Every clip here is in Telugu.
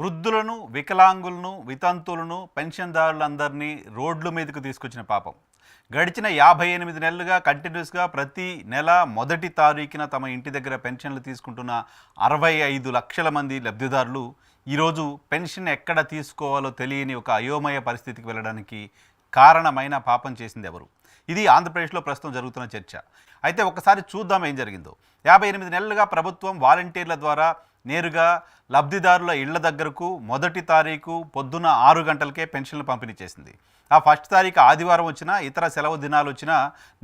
వృద్ధులను, వికలాంగులను, వితంతువులను, పెన్షన్దారులందరినీ రోడ్ల మీదకు తీసుకొచ్చిన పాపం. గడిచిన 58 నెలలుగా కంటిన్యూస్గా ప్రతి నెల మొదటి తారీఖున తమ ఇంటి దగ్గర పెన్షన్లు తీసుకుంటున్న 65 లక్షల మంది లబ్ధిదారులు ఈరోజు పెన్షన్ ఎక్కడ తీసుకోవాలో తెలియని ఒక అయోమయ పరిస్థితికి వెళ్ళడానికి కారణమైన పాపం చేసింది ఎవరు? ఇది ఆంధ్రప్రదేశ్లో ప్రస్తుతం జరుగుతున్న చర్చ. అయితే ఒకసారి చూద్దాం ఏం జరిగిందో. 58 నెలలుగా ప్రభుత్వం వాలంటీర్ల ద్వారా నేరుగా లబ్ధిదారుల ఇళ్ల దగ్గరకు మొదటి తారీఖు పొద్దున 6 గంటలకే పెన్షన్లు పంపిణీ చేసింది. ఆ ఫస్ట్ తారీఖు ఆదివారం వచ్చినా, ఇతర సెలవు దినాలు వచ్చినా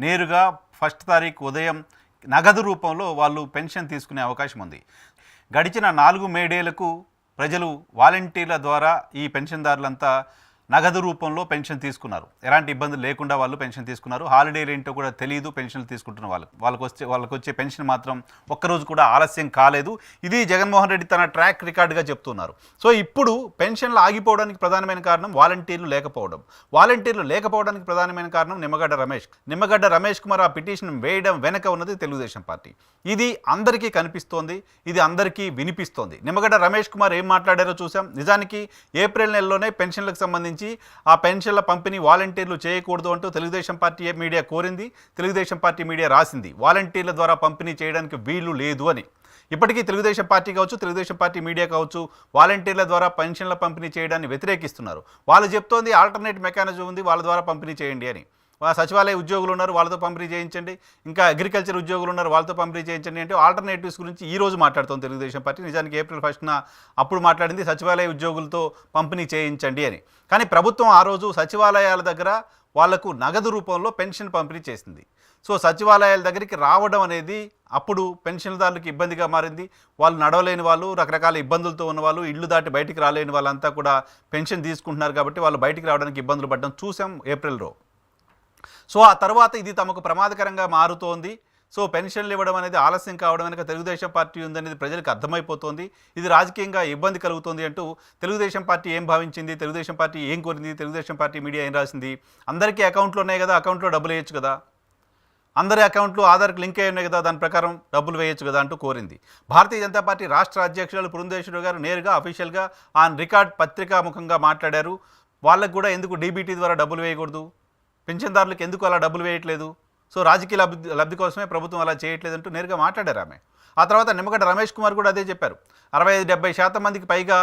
నేరుగా ఫస్ట్ తారీఖు ఉదయం నగదు రూపంలో వాళ్ళు పెన్షన్ తీసుకునే అవకాశం ఉంది. గడిచిన 4 మేడేలకు ప్రజలు వాలంటీర్ల ద్వారా ఈ పెన్షన్దారులంతా నగదు రూపంలో పెన్షన్ తీసుకున్నారు. ఎలాంటి ఇబ్బందులు లేకుండా వాళ్ళు పెన్షన్ తీసుకున్నారు. హాలిడేలు ఏంటో కూడా తెలియదు పెన్షన్లు తీసుకుంటున్న వాళ్ళకు వచ్చే పెన్షన్ మాత్రం ఒక్కరోజు కూడా ఆలస్యం కాలేదు. ఇది జగన్మోహన్ రెడ్డి తన ట్రాక్ రికార్డుగా చెప్తున్నారు. సో ఇప్పుడు పెన్షన్లు ఆగిపోవడానికి ప్రధానమైన కారణం వాలంటీర్లు లేకపోవడం. వాలంటీర్లు లేకపోవడానికి ప్రధానమైన కారణం నిమ్మగడ్డ రమేష్ కుమార్ ఆ పిటిషన్ వేయడం వెనక ఉన్నది తెలుగుదేశం పార్టీ. ఇది అందరికీ కనిపిస్తోంది, ఇది అందరికీ వినిపిస్తోంది. నిమ్మగడ్డ రమేష్ కుమార్ ఏం మాట్లాడారో చూసాం. నిజానికి ఏప్రిల్ నెలలోనే పెన్షన్లకు సంబంధించి ఆ పెన్షన్ల పంపిణీ వాలంటీర్లు చేయకూడదు అంటూ తెలుగుదేశం పార్టీ మీడియా కోరింది. తెలుగుదేశం పార్టీ మీడియా రాసింది వాలంటీర్ల ద్వారా పంపిణీ చేయడానికి వీలు లేదు అని. ఇప్పటికీ తెలుగుదేశం పార్టీ కావచ్చు, తెలుగుదేశం పార్టీ మీడియా కావచ్చు, వాలంటీర్ల ద్వారా పెన్షన్ల పంపిణీ చేయడాన్ని వ్యతిరేకిస్తున్నారు. వాళ్ళు చెప్తోంది ఆల్టర్నేట్ మెకానిజం ఉంది, వాళ్ళ ద్వారా పంపిణీ చేయండి అని. సచివాలయ ఉద్యోగులు ఉన్నారు, వాళ్ళతో పంపిణీ చేయించండి. ఇంకా అగ్రికల్చర్ ఉద్యోగులు ఉన్నారు, వాళ్ళతో పంపిణీ చేయించండి అంటే ఆల్టర్నేటివ్స్ గురించి ఈ రోజు మాట్లాడుతోంది తెలుగుదేశం పార్టీ. నిజానికి ఏప్రిల్ 1న అప్పుడు మాట్లాడింది సచివాలయ ఉద్యోగులతో పంపిణీ చేయించండి అని. కానీ ప్రభుత్వం ఆ రోజు సచివాలయాల దగ్గర వాళ్లకు నగదు రూపంలో పెన్షన్ పంపిణీ చేసింది. సో సచివాలయాల దగ్గరికి రావడం అనేది అప్పుడు పెన్షన్దారులకు ఇబ్బందిగా మారింది. వాళ్ళు నడవలేని వాళ్ళు, రకరకాల ఇబ్బందులతో ఉన్నవాళ్ళు, ఇళ్ళు దాటి బయటికి రాలేని వాళ్ళంతా కూడా పెన్షన్ తీసుకుంటున్నారు కాబట్టి వాళ్ళు బయటికి రావడానికి ఇబ్బందులు పడడం చూసాం ఏప్రిల్లో. సో ఆ తర్వాత ఇది తమకు ప్రమాదకరంగా మారుతోంది. సో పెన్షన్లు ఇవ్వడం అనేది ఆలస్యం కావడం వెనుక తెలుగుదేశం పార్టీ ఉందనేది ప్రజలకు అర్థమైపోతుంది. ఇది రాజకీయంగా ఇబ్బంది కలుగుతుంది అంటూ తెలుగుదేశం పార్టీ ఏం భావించింది, తెలుగుదేశం పార్టీ ఏం కోరింది, తెలుగుదేశం పార్టీ మీడియా ఏం రాసింది? అందరికీ అకౌంట్లు ఉన్నాయి కదా, అకౌంట్లో డబ్బులు వేయచ్చు కదా, అందరి అకౌంట్లు ఆధార్కి లింక్ అయి ఉన్నాయి కదా, దాని ప్రకారం డబ్బులు వేయచ్చు కదా అంటూ కోరింది. భారతీయ జనతా పార్టీ రాష్ట్ర అధ్యక్షులు పురంధేశ్వరి గారు నేరుగా అఫీషియల్గా ఆన్ రికార్డ్ పత్రికాముఖంగా మాట్లాడారు. వాళ్ళకు కూడా ఎందుకు డీబీటీ ద్వారా డబ్బులు వేయకూడదు, పెన్షన్దారులకు ఎందుకు అలా డబ్బులు వేయట్లేదు, సో రాజకీయ లబ్ధి కోసమే ప్రభుత్వం అలా చేయట్లేదు అంటూ నేరుగా మాట్లాడారు ఆమె. ఆ తర్వాత నిమ్మగడ్డ రమేష్ కుమార్ కూడా అదే చెప్పారు. 65-70% మందికి పైగా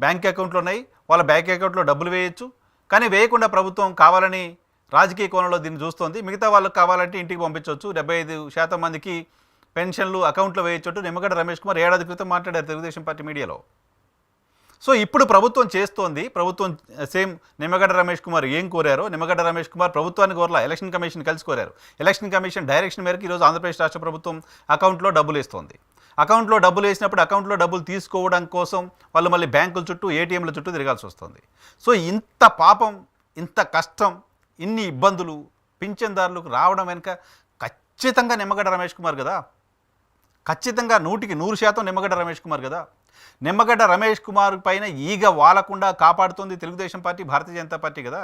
బ్యాంక్ అకౌంట్లు ఉన్నాయి, వాళ్ళ బ్యాంక్ అకౌంట్లో డబ్బులు వేయచ్చు, కానీ వేయకుండా ప్రభుత్వం కావాలని రాజకీయ కోణంలో దీన్ని చూస్తోంది. మిగతా వాళ్ళకి కావాలంటే ఇంటికి పంపించవచ్చు, 75% మందికి పెన్షన్లు అకౌంట్లో వేయచ్చు నిమ్మగడ్డ రమేష్ కుమార్ ఏడాది క్రితం మాట్లాడారు తెలుగుదేశం పార్టీ మీడియాలో. సో ఇప్పుడు ప్రభుత్వం చేస్తోంది. ప్రభుత్వం సేమ్ నిమ్మగడ్డ రమేష్ కుమార్ ఏం కోరారో, నిమ్మగడ్డ రమేష్ కుమార్ ప్రభుత్వాన్ని కోరలా, ఎలక్షన్ కమిషన్ కలిసి కోరారు. ఎలక్షన్ కమిషన్ డైరెక్షన్ మేరకు ఈరోజు ఆంధ్రప్రదేశ్ రాష్ట్ర ప్రభుత్వం అకౌంట్లో డబ్బులు వేస్తోంది. అకౌంట్లో డబ్బులు వేసినప్పుడు అకౌంట్లో డబ్బులు తీసుకోవడం కోసం వాళ్ళు మళ్ళీ బ్యాంకుల చుట్టూ, ఏటీఎంల చుట్టూ తిరగాల్సి వస్తుంది. సో ఇంత పాపం, ఇంత కష్టం, ఇన్ని ఇబ్బందులు పింఛన్దారులకు రావడం వెనుక ఖచ్చితంగా నిమ్మగడ్డ రమేష్ కుమార్ కదా, ఖచ్చితంగా 100% నిమ్మగడ్డ రమేష్ కుమార్ కదా. నిమ్మగడ్డ రమేష్ కుమార్ పైన ఈగ వాలకుండా కాపాడుతుంది తెలుగుదేశం పార్టీ, భారతీయ జనతా పార్టీ కదా.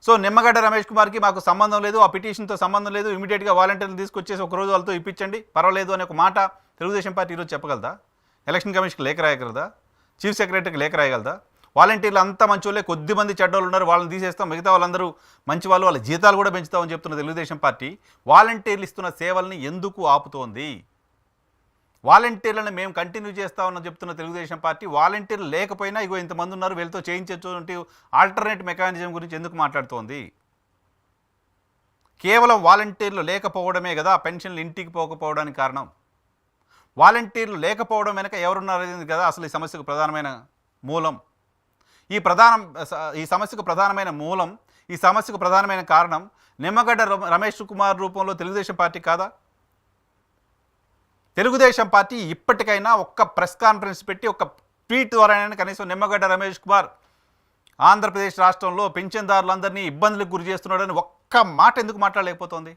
సో నిమ్మగడ్డ రమేష్ కుమార్కి మాకు సంబంధం లేదు, ఆ పిటిషన్తో సంబంధం లేదు, ఇమీడియట్గా వాలంటీర్లు తీసుకొచ్చేసి ఒకరోజు వాళ్ళతో ఇప్పించండి పర్వాలేదు అనే ఒక మాట తెలుగుదేశం పార్టీ ఈరోజు చెప్పగలదా? ఎలక్షన్ కమిషన్కి లేఖ రాయగలదా? చీఫ్ సెక్రటరీకి లేఖ రాయగలదా? వాలంటీర్లు అంతా మంచి వాళ్ళే, కొద్దిమంది చెడ్డోళ్ళు ఉన్నారు, వాళ్ళని తీసేస్తాం, మిగతా వాళ్ళందరూ మంచి వాళ్ళు, వాళ్ళ జీతాలు కూడా పెంచుతామని చెప్తున్న తెలుగుదేశం పార్టీ వాలంటీర్లు ఇస్తున్న సేవల్ని ఎందుకు ఆపుతోంది? వాలంటీర్లను మేము కంటిన్యూ చేస్తామని చెప్తున్న తెలుగుదేశం పార్టీ వాలంటీర్లు లేకపోయినా ఇగో ఇంతమంది ఉన్నారు వీళ్ళతో చేయించవచ్చు ఆల్టర్నేట్ మెకానిజం గురించి ఎందుకు మాట్లాడుతోంది? కేవలం వాలంటీర్లు లేకపోవడమే కదా పెన్షన్లు ఇంటికి పోకపోవడానికి కారణం. వాలంటీర్లు లేకపోవడం వెనక ఎవరున్నారు కదా అసలు ఈ సమస్యకు ప్రధానమైన మూలం. ఈ సమస్యకు ప్రధానమైన మూలం, ఈ సమస్యకు ప్రధానమైన కారణం నిమ్మగడ్డ రమేష్ కుమార్ రూపంలో తెలుగుదేశం పార్టీ కాదా? తెలుగుదేశం పార్టీ ఇప్పటికైనా ఒక్క ప్రెస్ కాన్ఫరెన్స్ పెట్టి ఒక ట్వీట్ ద్వారానైనా కనీసం నిమ్మగడ్డ రమేష్ కుమార్ ఆంధ్రప్రదేశ్ రాష్ట్రంలో పింఛన్దారులందరినీ ఇబ్బందులకు గురి చేస్తున్నాడని ఒక్క మాట ఎందుకు మాట్లాడలేకపోతుంది?